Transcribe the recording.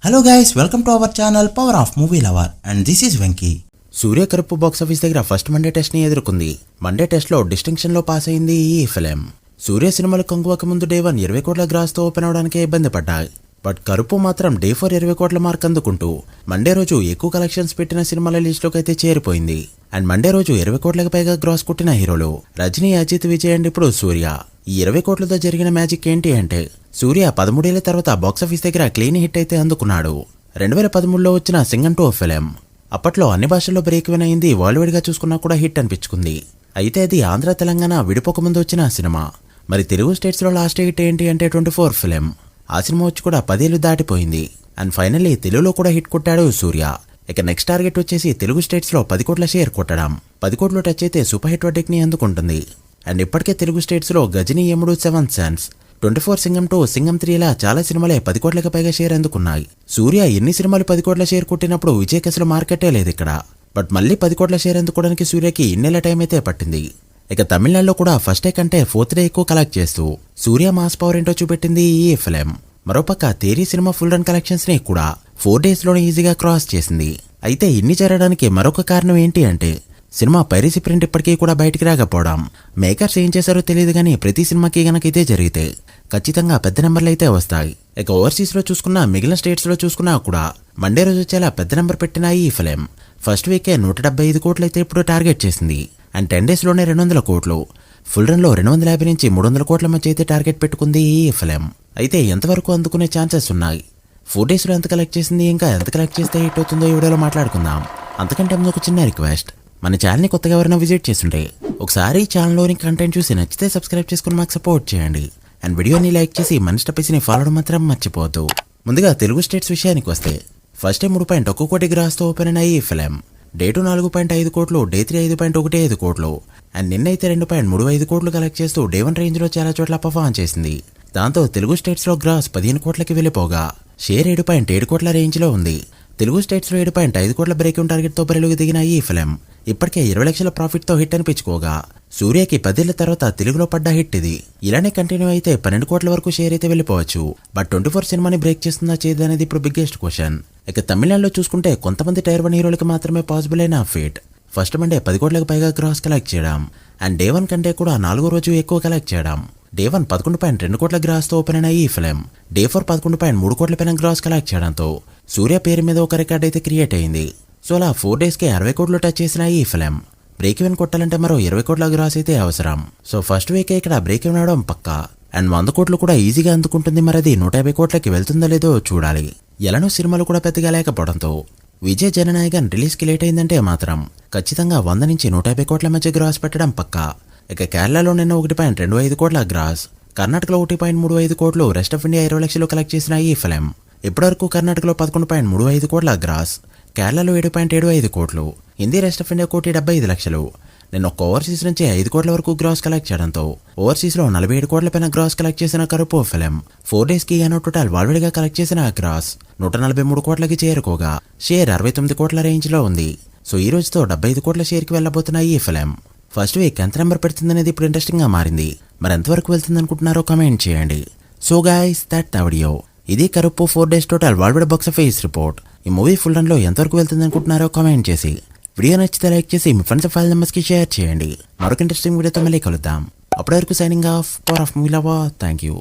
Hello guys, welcome to our channel power of movie lover and this is Venky. Suriya Karuppu box office దగ్గర first Monday test ని ఎదుర్కొంది. Monday test లో distinction లో pass అయింది ఈ ఫిలిం. సూర్య సినిమాలు కంగువక ముందు డే 1 20 కోట్ల గ్రాస్ తో ఓపెన్ అవడానికి ఇబ్బంది పడ్డాయి. బట్ కరుపు మాత్రం డే 4 20 కోట్ల మార్క్ అందుకుంటూ మండే రోజు ఎక్కువ కలెక్షన్స్ పెట్టిన సినిమాల లిస్ట్ లోకి అయితే చేరిపోయింది. అండ్ మండే రోజు 20 కోట్లకు పైగా గ్రాస్ కొట్టిన హీరోలు రజనీ, అజిత్, విజయ్ అండ్ ఇప్పుడు సూర్య. ఈ 20 కోట్లతో జరిగిన మ్యాజిక్ ఏంటి అంటే, సూర్య 13 ఏళ్ల తర్వాత బాక్సాఫీస్ దగ్గర క్లీన్ హిట్ అయితే అందుకున్నాడు. 2013లో వచ్చిన సింగం 2 ఫిలిం అప్పట్లో అన్ని భాషల్లో బ్రేక్ విన్ అయింది. వరల్డ్ గా చూసుకున్నా కూడా హిట్ అనిపించుకుంది. అయితే అది ఆంధ్ర తెలంగాణ విడిపోక ముందు వచ్చిన సినిమా. మరి తెలుగు స్టేట్స్ లో లాస్ట్ హిట్ ఏంటి అంటే 24 ఫిలిం. ఆ సినిమా వచ్చి కూడా 10 ఏళ్లు దాటిపోయింది. అండ్ ఫైనల్లీ తెలుగులో కూడా హిట్ కొట్టాడు సూర్య. ఇక నెక్స్ట్ టార్గెట్ వచ్చేసి తెలుగు స్టేట్స్ లో 10 కోట్ల షేర్ కొట్టడం. 10 కోట్లు టచ్ అయితే సూపర్ హిట్ వర్డిక్ ని అందుకుంటుంది. అండ్ ఇప్పటికే తెలుగు స్టేట్స్ లో గజనీ, యముడు, 7 సెన్స్, 24 సింగం 2, సింగం 3 ఇలా చాలా సినిమాలే 10 కోట్లకు పైగా షేర్ అందుకున్నాయి. సూర్య ఎన్ని సినిమాలు 10 కోట్ల షేర్ కొట్టినప్పుడు విజయ్ అసలు మార్కెటే లేదు ఇక్కడ. బట్ మళ్ళీ 10 కోట్ల షేర్ అందుకోవడానికి సూర్యకి ఇన్నేళ్ల టైం అయితే పట్టింది. ఇక తమిళనాడులో కూడా ఫస్ట్ డే కంటే 4th డే ఎక్కువ కలెక్ట్ చేస్తూ సూర్య మాస్ పవర్ ఏంటో చూపెట్టింది ఈ ఫిలిం. మరోపక్క Theri cinema full run collections ని కూడా 4 days లోనే ఈజీగా క్రాస్ చేసింది. అయితే ఇన్ని జరగడానికి మరొక కారణం ఏంటి అంటే, సినిమా పైరసీ ప్రింట్ ఇప్పటికీ కూడా బయటికి రాకపోవడం. మేకర్స్ ఏం చేశారో తెలియదు కానీ ప్రతి సినిమాకి గనక ఇదే జరిగితే ఖచ్చితంగా పెద్ద నెంబర్లు అయితే వస్తాయి. ఇక ఓవర్సీస్ లో చూసుకున్నా, మిగిలిన స్టేట్స్ లో చూసుకున్నా కూడా మండే రోజు చాలా పెద్ద నెంబర్ పెట్టిన ఈ ఫిలిం ఫస్ట్ వీకే 175 కోట్లు అయితే ఇప్పుడు టార్గెట్ చేసింది. అండ్ 10 days లోనే 200 కోట్లు, ఫుల్ రన్ లో 250 నుంచి 300 కోట్ల మధ్య అయితే టార్గెట్ పెట్టుకుంది ఈ ఫిలిం. అయితే ఎంతవరకు అందుకునే ఛాన్సెస్ ఉన్నాయి, 4 days లో ఎంత కలెక్ట్ చేసింది, ఇంకా ఎంత కలెక్ట్ చేస్తే హిట్ అవుతుందో ఈ వీడియోలో మాట్లాడుకుందాం. అంతకంటే ముందు ఒక చిన్న రిక్వెస్ట్, మన ఛానల్ని కొత్తగా ఎవరైనా విజిట్ చేస్తుంటే ఒకసారి ఛానల్లోని కంటెంట్ చూసి నచ్చితే సబ్స్క్రైబ్ చేసుకుని మాకు సపోర్ట్ చేయండి. అండ్ వీడియోని లైక్ చేసి మన స్టెప్స్ని ఫాలో మాత్రం మర్చిపోవద్దు. ముందుగా తెలుగు స్టేట్స్ విషయానికి వస్తే, ఫస్ట్ డే 3.1 కోటి గ్రాస్తో ఓపెన్ అయిన ఈ ఫిలిం డే 2 4.5 కోట్లు, డే 3 5.15 కోట్లు అండ్ నిన్నైతే 2.35 కోట్లు కలెక్ట్ చేస్తూ డే 1 రేంజ్ లో చాలా చోట్ల పర్ఫార్మ్ చేసింది. దాంతో తెలుగు స్టేట్స్ లో గ్రాస్ 15 కోట్లకి వెళ్ళిపోగా షేర్ 7.7 కోట్ల రేంజ్ లో ఉంది. తెలుగు స్టేట్స్ లో 7.5 కోట్ల బ్రేక్ టార్గెట్ తో బరిలోకి దిగిన ఈ ఫిలిం ఇప్పటికే 20 లక్షల ప్రాఫిట్ తో హిట్ అనిపించుకోగా, సూర్యకి 10 ఏళ్ల తర్వాత తెలుగులో పడ్డ హిట్ ఇది. ఇలానే కంటిన్యూ అయితే 12 కోట్ల వరకు షేర్ అయితే వెళ్ళిపోవచ్చు. బట్ 24 సినిమాని బ్రేక్ చేస్తుందా చేయదు అనేది ఇప్పుడు బిగ్గెస్ట్ క్వశ్చన్. ఇక తమిళనాడులో చూసుకుంటే కొంతమంది టైర్ 1 హీరోలకి మాత్రమే పాసిబుల్ అయిన ఫీట్ ఫస్ట్ మండే 10 కోట్లకు పైగా గ్రాస్ కలెక్ట్ చేయడం. అండ్ డే 1 కంటే కూడా 4వ రోజు ఎక్కువ కలెక్ట్ చేయడం. డే 1 11.2 కోట్ల గ్రాస్ తో ఓపెన్ అయిన ఈ ఫిలిం డే 4 11.3 కోట్ల పైన గ్రాస్ కలెక్ట్ చేయడంతో సూర్య పేరు మీద ఒక రికార్డ్ అయితే క్రియేట్ అయింది. సో అలా 4 days కి 60 కోట్లు టచ్ చేసిన ఈ ఫిలిం బ్రేక్ ఈవెన్ కొట్టాలంటే మరో 20 కోట్ల గ్రాస్ అయితే అవసరం. సో ఫస్ట్ వీకే ఇక్కడ బ్రేక్ ఈవెన్ అవడం పక్కా. అండ్ 100 కోట్లు కూడా ఈజీగా అందుకుంటుంది. మరి అది 150 కోట్లకి వెళ్తుందో లేదో చూడాలి. ఎలానో సినిమాలు కూడా పెద్దగా లేకపోవడంతో విజయ్ జననాయకన్ రిలీజ్ కి లేట్ అయిందంటే మాత్రం ఖచ్చితంగా 100 నుంచి 150 కోట్ల మధ్య గ్రాస్ పెట్టడం పక్కా. ఇక కేరళలో నిన్న 1.25 కోట్ల గ్రాస్, కర్ణాటకలో 1.35 కోట్లు, రెస్ట్ ఆఫ్ ఇండియా 20 లక్షలు కలెక్ట్ చేసిన ఈ ఫిలిం ఇప్పటివరకు కర్ణాటకలో 11.35 కోట్ల గ్రాస్, కేరళలో 7.75 కోట్లు, హిందీ రెస్ట్ ఆఫ్ ఇండియా 1.75 లక్షలు. నిన్న ఒక్క ఓవర్సీస్ నుంచి 5 కోట్ల వరకు గ్రాస్ కలెక్ట్ చేయడంతో ఓవర్సీస్ లో 47 కోట్ల పైన గ్రాస్ కలెక్ట్ చేసిన కరుపు ఫిలిం 4 days కి గాను టోటల్ వరల్డ్ గా కలెక్ట్ చేసిన గ్రాస్ 143 కోట్లకి చేరుకోగా షేర్ 69 కోట్ల రేంజ్ లో ఉంది. సో ఈ రోజుతో 75 కోట్ల షేర్ కి వెళ్ళబోతున్న ఈ ఫిలిం ఫస్ట్ వీక్ ఎంత నెంబర్ పెడుతుందనేది ఇప్పుడు ఇంట్రెస్టింగ్ గా మారింది. మరి ఎంతవరకు వెళ్తుంది అనుకుంటున్నారో కామెంట్ చేయండి. So guys, that the video. ఇది కరుపు 4 days total world box office report. ఈ మూవీ ఫుల్ రన్ లో ఎంతవరకు వెళ్తుంది అనుకుంటున్నారో కామెంట్ చేసి, వీడియో నచ్చితే లైక్ చేసి మీ ఫ్రెండ్స్ ఫైల్ నెంబర్స్ కి షేర్ చేయండి. మరొక ఇంట్రెస్టింగ్ వీడియోతో మళ్ళీ కలుద్దాం. అప్పటి వరకు signing off, power of movie lover. Thank you.